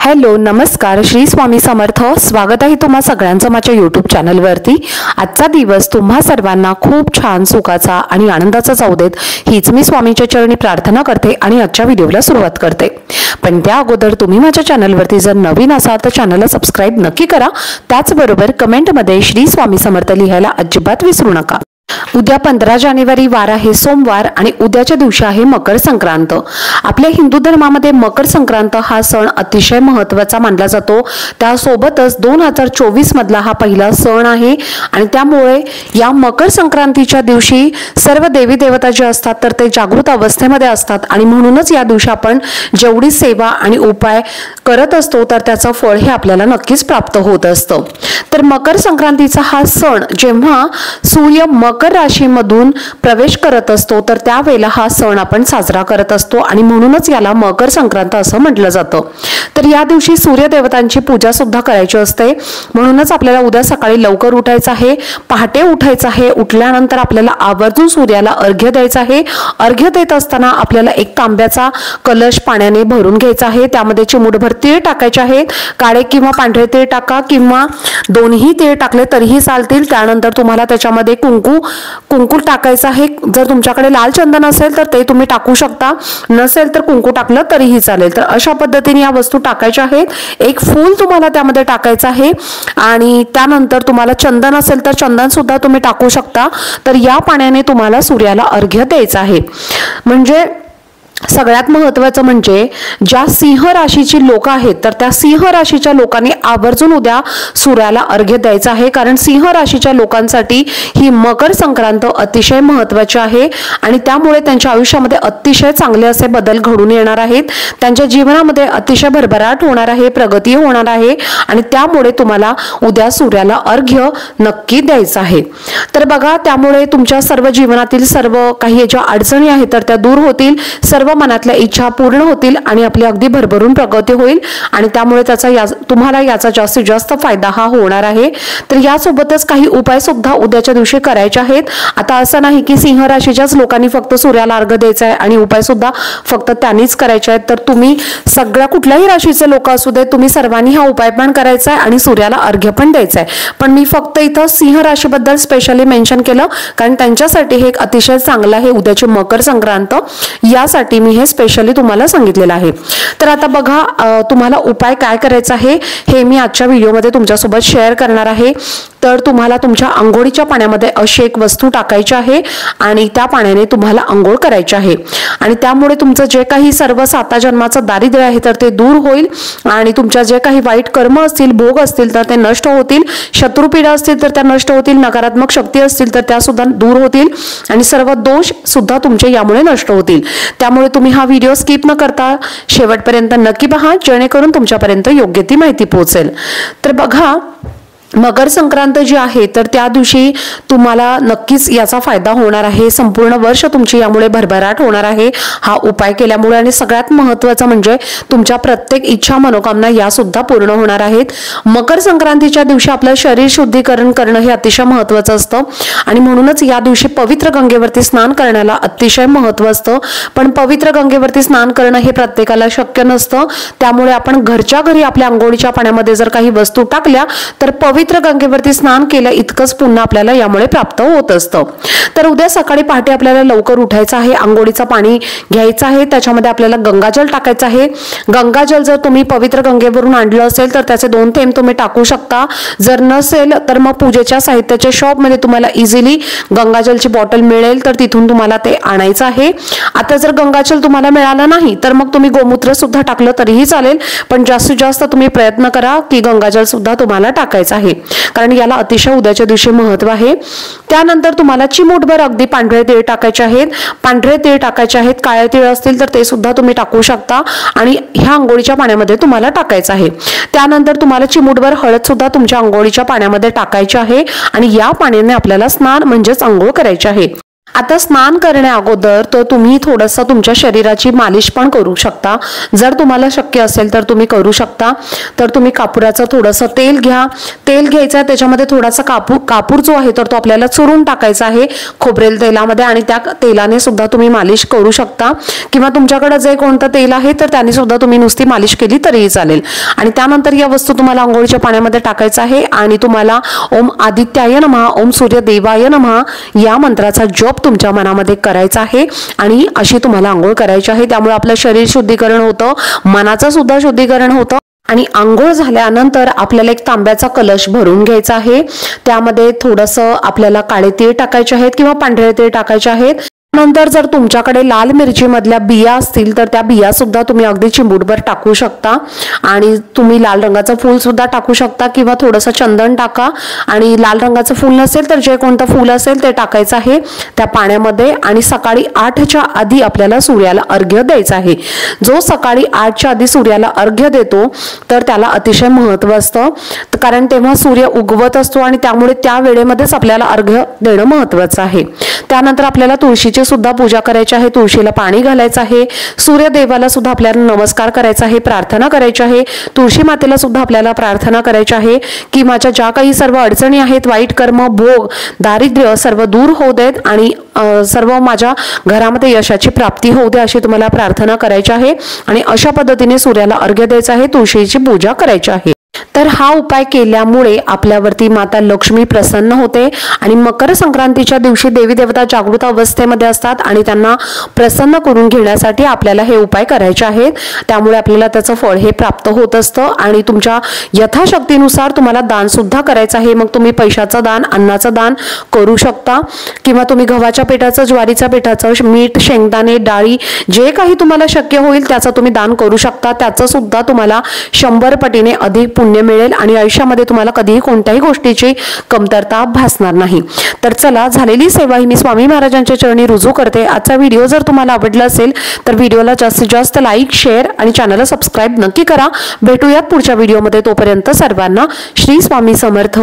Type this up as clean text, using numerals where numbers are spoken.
Hello नमस्कार श्री स्वामी समर्थ। स्वागत आहे तुम्हा सगळ्यांचं माझ्या यूट्यूब चॅनलवरती। आजचा दिवस तुम्हा सर्वांना खूप छान सुखाचा आणि आनंदाचा जाऊ देत हीच मी स्वामींच्या चरणी प्रार्थना करते आणि आजच्या व्हिडिओला सुरुवात करते। पण त्या अगोदर तुम्ही माझ्या चॅनलवरती जर नवीन असाल तर चॅनलला सबस्क्राइब नक्की करा। त्याचबरोबर कमेंटमध्ये श्री स्वामी समर्थ लिहायला अजिबात विसरू नका। उद्या 15 जानेवारी वार आहे सोमवार आणि उद्याच्या दिवशी आहे मकर संक्रांत। आपल्या हिंदू धर्मामध्ये मकर संक्रांत हा सण अतिशय महत्त्वाचा मानला जातो। त्यासोबतच 2024 मधला हा पहिला सण आहे आणि त्यामुळे या मकर संक्रांतीच्या दिवशी सर्व देवी देवता जे असतात तर ते जागृत अवस्थेमध्ये असतात आणि म्हणूनच या दिवशी आपण जेवढी सेवा आणि उपाय करत असतो तर त्याचं फळ हे आपल्याला नक्कीच प्राप्त होत असतं। तर मकर संक्रांतीचा हा सण जेव्हा सूर्य मकर राशीमधून प्रवेश करत असतो तर त्यावेळेला हा सण आपण साजरा करत असतो आणि म्हणूनच याला मकर संक्रांत असं म्हटलं जातं। तर या दिवशी सूर्य देवतांची पूजा सुद्धा करायची असते। म्हणूनच आपल्याला उद्या सकाळी लवकर उठायचं आहे, पहाटे उठायचं आहे। उठल्यानंतर आपल्याला आवर्जून सूर्याला अर्घ्य द्यायचं आहे। अर्घ्य देत असताना आपल्याला एक तांब्याचा कलश पाण्याने भरून घ्यायचा आहे। त्यामध्ये चिमूटभर तीळ टाकायचे आहेत। काळे किंवा पांढरे तीळ टाका किंवा दोन्ही तीळ टाकले तरीही चालतील। त्यानंतर तुम्हाला त्याच्यामध्ये कुंकू टाकायचं आहे। जर तुमच्याकडे लाल चंदन असेल तर ते तुम्ही टाकू शकता, नसेल तर कुंकू टाकलं तरीही चालेल। तर अशा पद्धतीने या वस्तू टाकायच्या आहेत। एक फूल तुम्हाला त्यामध्ये टाकायचं आहे आणि त्यानंतर तुम्हाला चंदन असेल तर चंदन सुद्धा तुम्ही टाकू शकता। तर या पाण्याने तुम्हाला सूर्याला अर्घ्य द्यायचं आहे। म्हणजे सगळ्यात महत्त्वाचं म्हणजे ज्या सिंह राशीची लोक आहेत तर त्या सिंह राशीच्या लोकांनी आवर्जून उद्या सूर्याला अर्घ्य द्यायचं आहे, कारण सिंह राशीच्या लोकांसाठी ही मकर संक्रांत अतिशय महत्त्वाची आहे आणि त्यामुळे त्यांच्या आयुष्यामध्ये अतिशय चांगले असे बदल घडून येणार आहेत। त्यांच्या जीवनामध्ये अतिशय भरभराट होणार आहे, प्रगती होणार आहे आणि त्यामुळे तुम्हाला उद्या सूर्याला अर्घ्य नक्की द्यायचं आहे। तर बघा, त्यामुळे तुमच्या सर्व जीवनातील सर्व काही ज्या अडचणी आहेत तर त्या दूर होतील, सर्व मनातल्या इच्छा पूर्ण होतील आणि आपली अगदी भरभरून प्रगती होईल आणि त्यामुळे तुम्हाला याचा जास्तीत जास्त फायदा हा होणार आहे। तर यासोबतच काही उपाय सुद्धा उद्याच्या दिवशी करायचे आहेत। आता असं नाही की सिंह राशीच्याच लोकांनी फक्त सूर्याला अर्घ्य द्यायचा आहे आणि उपाय सुद्धा फक्त त्यांनीच करायचे आहेत। तर तुम्ही सगळ्या कुठल्याही राशीचे लोक असू दे, तुम्ही सर्वांनी हा उपाय पण करायचा आहे आणि सूर्याला अर्घ्य पण द्यायचं आहे। पण मी फक्त इथं सिंह राशीबद्दल स्पेशली मेन्शन केलं कारण त्यांच्यासाठी हे एक अतिशय चांगलं आहे उद्याची मकर संक्रांत, यासाठी मी हे स्पेशली तुम्हाला सांगितलेलं आहे। तर आता बघा, तुम्हाला उपाय काय करायचा आहे हे मी आजच्या व्हिडिओमध्ये तुमच्यासोबत शेअर करणार आहे। तर तुम्हाला तुमच्या अंघोळीच्या पाण्यामध्ये अशी एक वस्तू टाकायची आहे आणि त्या पाण्याने तुम्हाला अंघोळ करायची आहे आणि त्यामुळे तुमचं जे काही सर्व 7 जन्माचं दारिद्र्य आहे तर ते दूर होईल आणि तुमच्या जे काही वाईट कर्म असतील, भोग असतील तर ते नष्ट होतील, शत्रुपीडा असतील तर त्या नष्ट होतील, नकारात्मक शक्ती असतील तर त्या सुद्धा दूर होतील आणि सर्व दोष सुद्धा तुमचे यामुळे नष्ट होतील। त्यामुळे तुम्ही हा व्हिडिओ स्किप न करता शेवटपर्यंत नक्की पहा, जेणेकरून तुमच्यापर्यंत योग्य ती माहिती पोहोचेल। तर बघा, मकर संक्रांत जी आहे तर त्या दिवशी तुम्हाला नक्कीच याचा फायदा होणार आहे। संपूर्ण वर्ष तुमची यामुळे भरभराट होणार आहे हा उपाय केल्यामुळे आणि सगळ्यात महत्त्वाचं म्हणजे तुमच्या प्रत्येक इच्छा मनोकामना या सुद्धा पूर्ण होणार आहेत। मकर संक्रांतीच्या दिवशी आपलं शरीर शुद्धीकरण करणं हे अतिशय महत्त्वाचं असतं आणि म्हणूनच या दिवशी पवित्र गंगेवरती स्नान करण्याला अतिशय महत्त्व असतं। पण पवित्र गंगेवरती स्नान करणं हे प्रत्येकाला शक्य नसतं, त्यामुळे आपण घरच्या घरी आपल्या अंघोळीच्या पाण्यामध्ये जर काही वस्तू टाकल्या तर पवित्र गंगेवरती स्नान केलं इतकंच पुन्हा आपल्याला यामुळे प्राप्त होत असतं। तर उद्या सकाळी पहाटे आपल्याला लवकर उठायचं आहे, अंघोळीचं पाणी घ्यायचं आहे, त्याच्यामध्ये आपल्याला गंगाजल टाकायचं आहे। गंगाजल जर तुम्ही पवित्र गंगेवरून आणलं असेल तर त्याचे 2 थेंब तुम्ही टाकू शकता, जर नसेल तर मग पूजेच्या साहित्याच्या शॉपमध्ये तुम्हाला इझिली गंगाजलची बॉटल मिळेल तर तिथून तुम्हाला ते आणायचं आहे। आता जर गंगाजल तुम्हाला मिळालं नाही तर मग तुम्ही गोमूत्र सुद्धा टाकलं तरीही चालेल, पण जास्तीत जास्त तुम्ही प्रयत्न करा की गंगाजल सुद्धा तुम्हाला टाकायचं आहे, कारण याला अतिशय उद्याच्या दिवशी महत्त्व आहे। त्यानंतर तुम्हाला चिमूटभर अगदी पांढरे तीळ टाकायचे आहेत, पांढरे तीळ टाकायचे आहेत, काळे तीळ असतील तर ते सुद्धा तुम्ही टाकू शकता आणि ह्या अंघोळीच्या पाण्यामध्ये तुम्हाला टाकायचं आहे। त्यानंतर तुम्हाला चिमूटभर हळद सुद्धा तुमच्या अंघोळीच्या पाण्यामध्ये टाकायची आहे आणि या पाण्याने आपल्याला स्नान म्हणजेच अंघोळ करायची आहे। आता स्नान करण्या अगोदर तर तुम्ही थोडंसं तुमच्या शरीराची मालिश पण करू शकता। जर तुम्हाला शक्य असेल तर तुम्ही करू शकता। तर तुम्ही कापूराचं थोडंसं तेल घ्या, तेल घ्यायचं, त्याच्यामध्ये थोडासा कापूर जो आहे तर तो आपल्याला चुरून टाकायचा आहे खोबरेल तेलामध्ये, आणि त्या तेलाने सुद्धा तुम्ही मालिश करू शकता, किंवा तुमच्याकडे जे कोणतं तेल आहे तर त्याने सुद्धा तुम्ही नुसती मालिश केली तरीही चालेल। आणि त्यानंतर या वस्तू तुम्हाला अंघोळीच्या पाण्यामध्ये टाकायचं आहे आणि तुम्हाला ओम आदित्याय नमः, ओम सूर्यदेवाय नमः या मंत्राचा जप तुमच्या मनामध्ये करायचा आहे आणि अशी तुम्हाला अंघोळ करायची आहे। त्यामुळे आपलं शरीर शुद्धीकरण होतं, मनाचं सुद्धा शुद्धीकरण होतं। आणि अंघोळ झाल्यानंतर आपल्याला एक तांब्याचा कलश भरून घ्यायचा आहे, त्यामध्ये थोडंसं आपल्याला काळे तीळ टाकायचे आहेत किंवा पांढरे तीळ टाकायचे आहेत। नंतर जर तुमच्याकडे लाल मिरची मधल्या बिया असतील तर त्या बिया सुद्धा तुम्ही अगदी चिमूटभर टाकू शकता, आणि तुम्ही लाल रंगाचं फूल सुद्धा टाकू शकता किंवा थोडंसं चंदन टाका, आणि लाल रंगाचं फूल नसेल तर जे कोणतं फूल असेल ते टाकायचं आहे त्या पाण्यामध्ये। आणि सकाळी 8च्या आधी आपल्याला सूर्याला अर्घ्य द्यायचं आहे। जो सकाळी 8च्या आधी सूर्याला अर्घ्य देतो तर त्याला अतिशय महत्त्व असतं, कारण तेव्हा सूर्य उगवत असतो आणि त्यामुळे त्या वेळेमध्येच आपल्याला अर्घ्य देणं महत्त्वाचं आहे। त्यानंतर आपल्याला तुळशीची सुद्धा पूजा करायची आहे, तुळशीला पाणी घालायचं आहे, सूर्यदेवाला सुद्धा आपल्याला नमस्कार करायचा आहे, प्रार्थना करायची आहे, तुळशी मातेला सुद्धा आपल्याला प्रार्थना करायची आहे की माझ्या ज्या काही सर्व अडचणी आहेत, वाईट कर्म, भोग, दारिद्र्य सर्व दूर होऊ देत आणि सर्व माझ्या घरामध्ये यशाची प्राप्ती होऊ दे, अशी तुम्हाला प्रार्थना करायची आहे। आणि अशा पद्धतीने सूर्याला अर्घ्य द्यायचं आहे, तुळशीची पूजा करायची आहे। तर हा उपाय केल्यामुळे आपल्यावरती माता लक्ष्मी प्रसन्न होते आणि मकर संक्रांतीच्या दिवशी देवी देवता जागृत अवस्थेमध्ये असतात आणि त्यांना प्रसन्न करून घेण्यासाठी आपल्याला हे उपाय करायचे आहेत। त्यामुळे आपल्याला त्याचं फळ हे प्राप्त होत असतं आणि तुमच्या यथाशक्तीनुसार तुम्हाला दान सुद्धा करायचं आहे। मग तुम्ही पैशाचं दान, अन्नाचं दान करू शकता किंवा तुम्ही गव्हाच्या पिठाचं, ज्वारीच्या पिठाचं, मीठ, शेंगदाणे, डाळी जे काही तुम्हाला शक्य होईल त्याचं तुम्ही दान करू शकता। त्याचं सुद्धा तुम्हाला 100 पटीने अधिक पुण्य मिळेल आणि आयुष्यामध्ये तुम्हाला कधीही कोणत्याही गोष्टीची कमतरता भासणार नाही। तर चला, झालेली सेवा ही मी स्वामी महाराजांच्या चरणी रुजू करते। आजचा व्हिडिओ जर तुम्हाला आवडला असेल तर व्हिडिओला जास्तीत जास्त लाईक, शेअर आणि चॅनलला सबस्क्राईब नक्की करा। भेटूयात पुढच्या व्हिडिओमध्ये, तोपर्यंत सर्वांना श्री स्वामी समर्थ।